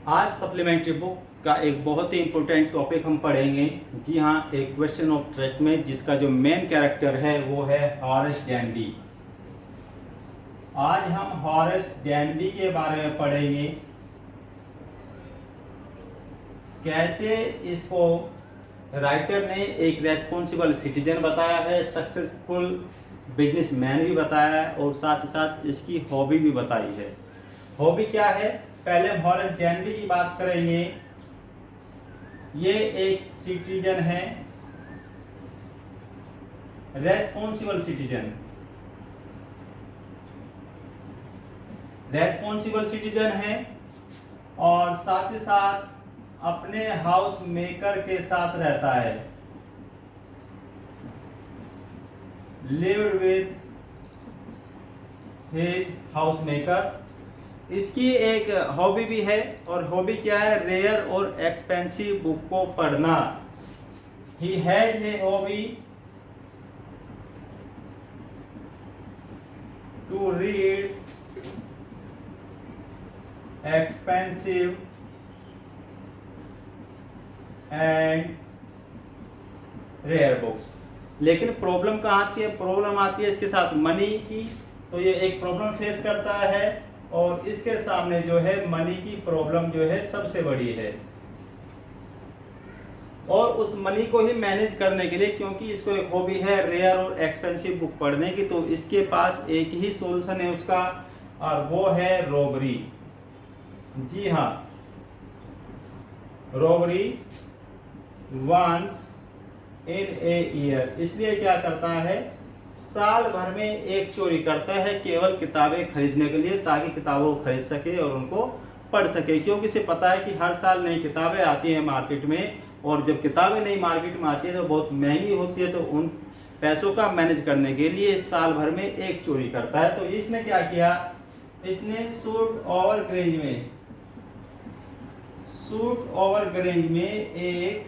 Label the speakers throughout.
Speaker 1: आज supplementary book का एक बहुत ही इम्पोर्टेंट टॉपिक हम पढ़ेंगे। जी हाँ, एक क्वेश्चन ऑफ ट्रस्ट में जिसका जो मेन कैरेक्टर है वो है हॉरेस डैनबी। आज हम हॉरेस डैनबी के बारे में पढ़ेंगे, कैसे इसको राइटर ने एक रेस्पॉन्सिबल सिटीजन बताया है, सक्सेसफुल बिजनेसमैन भी बताया है और साथ ही साथ इसकी हॉबी भी बताई है। हॉबी क्या है, पहले हम हॉरेस डैनबी की बात करेंगे। ये एक सिटीजन है, रेस्पॉन्सिबल सिटीजन। रेस्पॉन्सिबल सिटीजन है और साथ ही साथ अपने हाउस मेकर के साथ रहता है, lived with his house maker. इसकी एक हॉबी भी है और हॉबी क्या है, रेयर और एक्सपेंसिव बुक को पढ़ना। He has a hobby to read expensive and rare books. लेकिन प्रॉब्लम कहाँ आती है, प्रॉब्लम आती है इसके साथ मनी की। तो ये एक प्रॉब्लम फेस करता है और इसके सामने जो है मनी की प्रॉब्लम जो है सबसे बड़ी है, और उस मनी को ही मैनेज करने के लिए, क्योंकि इसको एक हॉबी है रेयर और एक्सपेंसिव बुक पढ़ने की, तो इसके पास एक ही सॉल्यूशन है उसका, और वो है रॉबरी। जी हाँ, robbery once in a year. इसलिए क्या करता है, साल भर में एक चोरी करता है, केवल किताबें खरीदने के लिए, ताकि किताबों को खरीद सके और उनको पढ़ सके। क्योंकि इसे पता है कि हर साल नई किताबें आती हैं मार्केट में, और जब किताबें नई मार्केट में आती है तो बहुत महंगी होती है, तो उन पैसों का मैनेज करने के लिए साल भर में एक चोरी करता है। तो इसने क्या किया, इसने शूट ओवर ग्रेंज में एक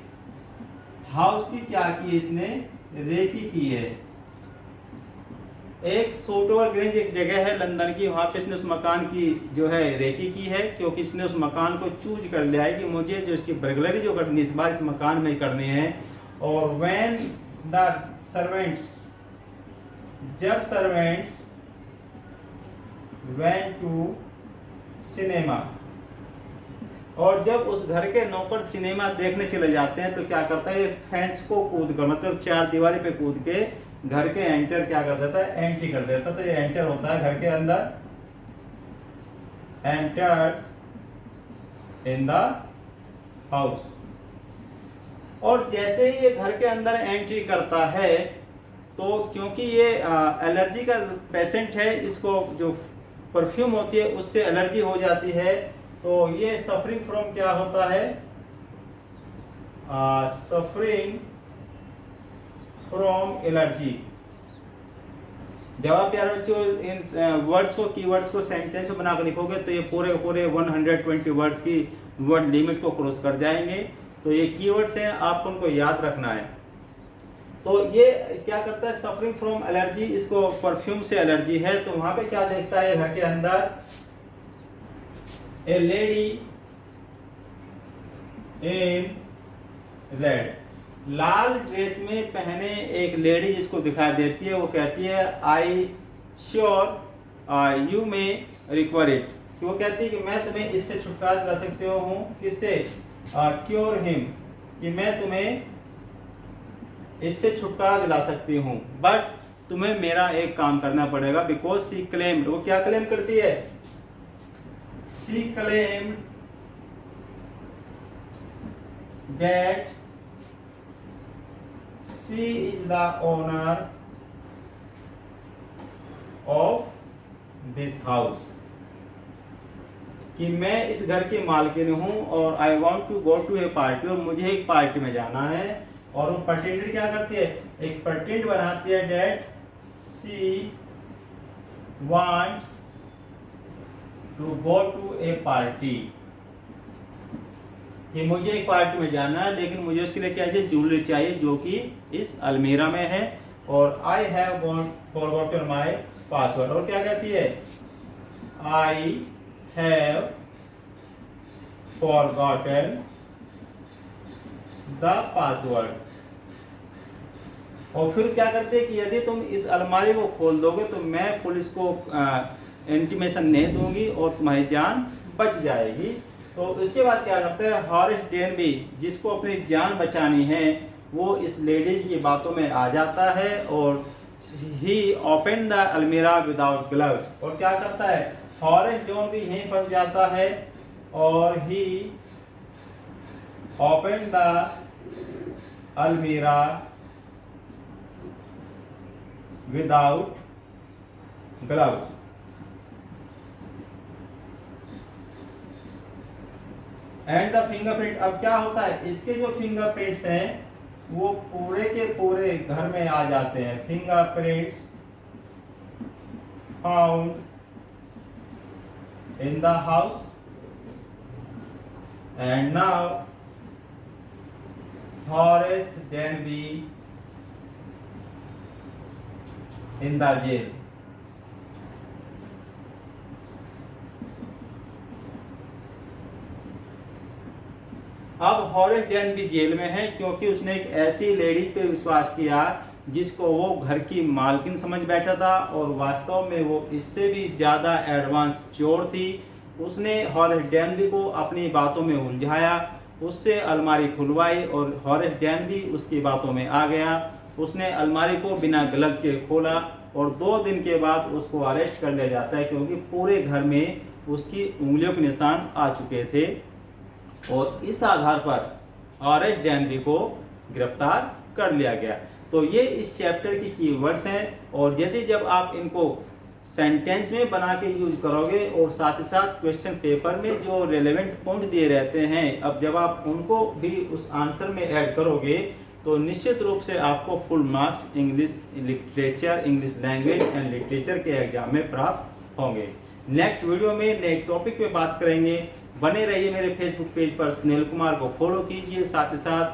Speaker 1: हाउस की क्या की, इसने रेकी की है। एक शूट ओवर ग्रेंज एक जगह है लंदन की, वहां पे इसने उस मकान की जो है रेकी की है, क्योंकि इसने उस मकान को चूज कर लिया है कि मुझे जो इसकी बर्गलरी जो करनी इस बार इस मकान में करनी है। और व्हेन द सर्वेंट्स, जब सर्वेंट्स वेंट टू सिनेमा, और जब उस घर के नौकर सिनेमा देखने चले जाते हैं, तो क्या करता है, ये फेंस को कूद कर, मतलब चार दीवारी पे कूद के घर के एंटर क्या कर देता है, एंट्री कर देता है। तो ये एंटर होता है घर के अंदर, एंटर इन द हाउस। और जैसे ही ये घर के अंदर एंट्री करता है, तो क्योंकि ये एलर्जी का पेशेंट है, इसको जो परफ्यूम होती है उससे एलर्जी हो जाती है, तो ये सफरिंग फ्रॉम क्या होता है, सफरिंग फ्रॉम एलर्जी। जब आप प्यारे बच्चों इन वर्ड्स को, कीवर्ड्स को सेंटेंस में बनाकर लिखोगे, तो ये पूरे 120 वर्ड्स की वर्ड लिमिट को क्रॉस कर जाएंगे। तो ये कीवर्ड्स हैं, आपको उनको याद रखना है। तो ये क्या करता है, सफरिंग फ्रॉम एलर्जी, इसको परफ्यूम से एलर्जी है। तो वहां पे क्या देखता है, घर के अंदर ए lady in red, Lal dress में पहने एक लेडी जिसको दिखाई देती है, वो कहती है I sure you may require it. वो कहती है कि मैं तुम्हें इससे छुटकारा दिला सकती हूँ, किससे, क्योर हिम, कि मैं तुम्हें इससे छुटकारा दिला सकती हूँ, बट तुम्हें मेरा एक काम करना पड़ेगा, बिकॉज सी क्लेम्ड, वो क्या क्लेम करती है, she claimed that she is the owner of this house, कि मैं इस घर की मालकिन हूं और I want to go to a party, और मुझे एक पार्टी में जाना है। और वो प्रेटेंडेड क्या करती है, एक प्रेटेंड बनाती है that she wants to go to a party, कि मुझे एक पार्टी में जाना है, लेकिन मुझे उसके लिए क्या चाहिए, ज्वेलरी चाहिए, जो कि इस अलमीरा में है, और I have forgotten my password. और क्या कहती है, I have forgotten the password। और फिर क्या करते हैं कि यदि तुम इस अलमारी को खोल दोगे तो मैं पुलिस को इंटीमेशन नहीं दूंगी और तुम्हारी जान बच जाएगी। तो इसके बाद क्या करता है, हॉरेस डेनबी जिसको अपनी जान बचानी है वो इस लेडीज की बातों में आ जाता है और ही ओपन द अलमीरा विदाउट ग्लव्स। और क्या करता है, हॉरेस डेनबी यहीं फंस जाता है और ही ओपन द अलमीरा without gloves. And the fingerprint, अब क्या होता है, इसके जो फिंगरप्रिंट्स हैं वो पूरे के पूरे घर में आ जाते हैं। Fingerprints found in the house and now Horace Denby in the jail. अब हॉरेस डेनबी जेल में है क्योंकि उसने एक ऐसी लेडी पे विश्वास किया जिसको वो घर की मालकिन समझ बैठा था और वास्तव में वो इससे भी ज़्यादा एडवांस चोर थी। उसने हॉरेस डेनबी को अपनी बातों में उलझाया, उससे अलमारी खुलवाई और हॉरेस डेनबी उसकी बातों में आ गया। उसने अलमारी को बिना ग्लव्स के खोला और 2 दिन के बाद उसको अरेस्ट कर लिया जाता है क्योंकि पूरे घर में उसकी उंगलियों के निशान आ चुके थे। और इस आधार पर हॉरेस डेनबी को गिरफ्तार कर लिया गया। तो ये इस चैप्टर की कीवर्ड्स हैं और यदि जब आप इनको सेंटेंस में बना के यूज करोगे और साथ ही साथ क्वेश्चन पेपर में जो रेलेवेंट पॉइंट दिए रहते हैं, अब जब आप उनको भी उस आंसर में ऐड करोगे तो निश्चित रूप से आपको full marks English literature, English language and literature के एग्जाम में प्राप्त होंगे। नेक्स्ट वीडियो में नए टॉपिक पे बात करेंगे। बने रहिए मेरे फेसबुक पेज पर सुनील कुमार को फॉलो कीजिए, साथ ही साथ